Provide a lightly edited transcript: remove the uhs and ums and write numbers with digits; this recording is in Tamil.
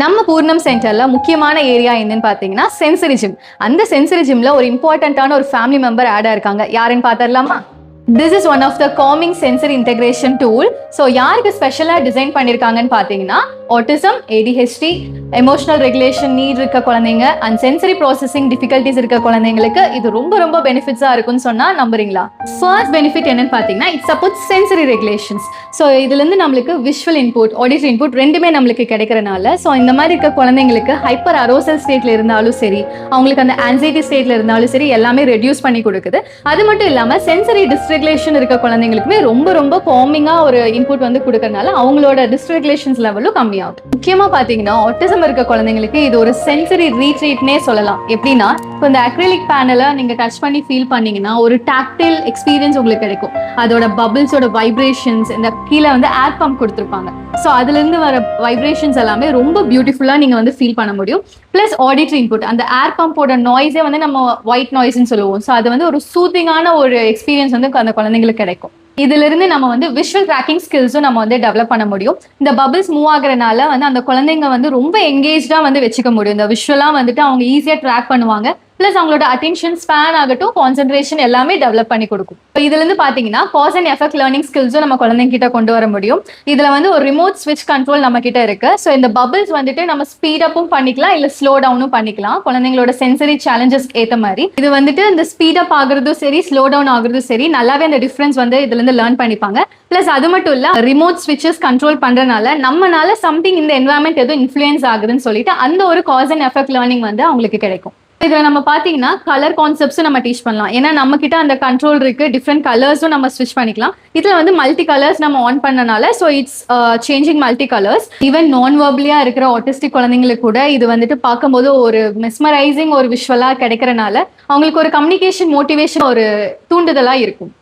நம்ம பூர்ணம் சென்டர்ல முக்கியமான ஏரியா என்னன்னு பாத்தீங்கன்னா சென்சரி ஜிம். அந்த சென்சரி ஜிம்ல ஒரு இம்பார்ட்டன்டான ஒரு ஃபேமிலி மெம்பர் ஆட் ஆயிருக்காங்க. யாருன்னு பாத்திரலாமா? This is one of the calming sensory integration tool. So யாருக்கு ஸ்பெஷலாக டிசைன் பண்ணியிருக்காங்கன்னு பார்த்தீங்கன்னா autism, ADHD, emotional regulation need இருக்க குழந்தைங்க அண்ட் சென்சரி ப்ராசஸிங் டிஃபிகல்ட்டிஸ் இருக்க குழந்தைங்களுக்கு இது ரொம்ப ரொம்ப பெனிஃபிட்ஸாக இருக்குன்னு சொன்னால் நம்புறீங்களா? ஃபர்ஸ்ட் பெனிஃபிட் என்னன்னு பார்த்தீங்கன்னா it supports sensory regulations. So இதுலேருந்து நம்மளுக்கு விஷுவல் இன்புட், ஆடிட்டரி இன்புட் ரெண்டுமே நம்மளுக்கு கிடைக்கிறனால ஸோ இந்த மாதிரி இருக்க குழந்தைங்களுக்கு ஹைப்பர் அரோசல் ஸ்டேட்ல இருந்தாலும் சரி, அவங்களுக்கு அந்த ஆன்சைட்டி ஸ்டேட்ல இருந்தாலும் சரி, எல்லாமே ரெடியூஸ் பண்ணி கொடுக்குது. அது மட்டும் இல்லாமல் சென்சரி டிஸ்ரெகுலேஷன் இருக்க குழந்தைங்களுக்குமே ரொம்ப ரொம்ப காமிங்கா ஒரு இன்புட் வந்து கொடுக்கறனால அவங்களோட டிஸ்ரெகுலேஷன்ஸ் லெவலும் கம்மியாகும். முக்கியமா பாத்தீங்கன்னா ஆட்டிசம் இருக்க குழந்தைங்களுக்கு இது ஒரு சென்சரி ரீட்ரீட்னே சொல்லலாம். எப்படின்னா இப்போ இந்த அக்ரிலிக் பேனலை நீங்க டச் பண்ணி ஃபீல் பண்ணீங்கன்னா ஒரு டாக்டைல் எக்ஸ்பீரியன்ஸ் உங்களுக்கு கிடைக்கும். அதோட பபிள்ஸோட வைப்ரேஷன்ஸ், இந்த கீழே வந்து ஏர் பம்ப் கொடுத்துருப்பாங்க. ஸோ அதுல இருந்து வர வைப்ரேஷன்ஸ் எல்லாமே ரொம்ப பியூட்டிஃபுல்லா நீங்க வந்து ஃபீல் பண்ண முடியும். பிளஸ் ஆடிட்டரி இன்புட், அந்த ஏர் பம்போட நாய்ஸே வந்து நம்ம ஒயிட் நாய்ஸ்ன்னு சொல்லுவோம். ஸோ அது வந்து ஒரு சூத்திங்கான ஒரு எக்ஸ்பீரியன்ஸ் வந்து அந்த குழந்தைங்களுக்கு கிடைக்கும். இதுல இருந்து நம்ம வந்து விஷுவல் ட்ராக்கிங் ஸ்கில்ஸும் நம்ம வந்து டெவலப் பண்ண முடியும். இந்த பபிள்ஸ் மூவ் ஆகுறதுனால வந்து அந்த குழந்தைங்க வந்து ரொம்ப எங்கேஜ்டா வந்து வச்சுக்க முடியும். இந்த விஷுவலா வந்துட்டு அவங்க ஈஸியா ட்ராக் பண்ணுவாங்க. பிளஸ் அவங்களோட அட்டென்ஷன் ஸ்பேன் ஆகட்டும், கான்சென்ட்ரேஷன் எல்லாமே டெவலப் பண்ணி கொடுக்கும். இதுல இருந்து பாத்தீங்கன்னா காஸ் அண்ட் எஃபெக்ட் லேர்னிங் ஸ்கில்ஸும் நம்ம குழந்தைங்க கிட்ட கொண்டு வர முடியும். இதுல வந்து ஒரு ரிமோட் ஸ்விட்ச் கண்ட்ரோல் நம்ம கிட்ட இருக்கு. ஸோ இந்த பபிள்ஸ் வந்துட்டு நம்ம ஸ்பீட் அப்பும் பண்ணிக்கலாம், இல்ல ஸ்லோ டவுனும் பண்ணிக்கலாம் குழந்தைங்களோட சென்சரி சேலஞ்சஸ் ஏத்த மாதிரி. இது வந்துட்டு இந்த ஸ்பீட் அப் ஆகுறதும் சரி, ஸ்லோ டவுன் ஆகுறதும் சரி, நல்லாவே அந்த டிஃபரன்ஸ் வந்து இதுல இருந்து லேர்ன் பண்ணிப்பாங்க. பிளஸ் அது மட்டும் இல்ல, ரிமோட் ஸ்விட்சஸ் கண்ட்ரோல் பண்றதுனால நம்மனால சம்திங் இந்த என்வரன்மெண்ட் எதுவும் இன்ஃபுளுன்ஸ் ஆகுதுன்னு சொல்லிட்டு அந்த ஒரு காஸ் அண்ட் எஃபெக்ட் லேர்னிங் வந்து அவங்களுக்கு கிடைக்கும். இதுல நம்ம பாத்தீங்கன்னா கலர் கான்செப்ட்ஸும் நம்ம டீச் பண்ணலாம். ஏன்னா நம்ம கிட்ட அந்த கண்ட்ரோல் இருக்கு, டிஃப்ரெண்ட் கலர்ஸும் நம்ம ஸ்விட்ச் பண்ணிக்கலாம். இதுல வந்து மல்டி கலர்ஸ் நம்ம ஆன் பண்ணனால so it's changing multi colours. Even நான் வெர்பலியா இருக்கிற ஆட்டிஸ்டிக் குழந்தைங்களுக்கு கூட இது வந்துட்டு பார்க்கும்போது ஒரு மெஸ்மரைசிங் ஒரு விஷுவலா கிடைக்கிறனால அவங்களுக்கு ஒரு கம்யூனிகேஷன் மோட்டிவேஷன் ஒரு தூண்டுதலா இருக்கும்.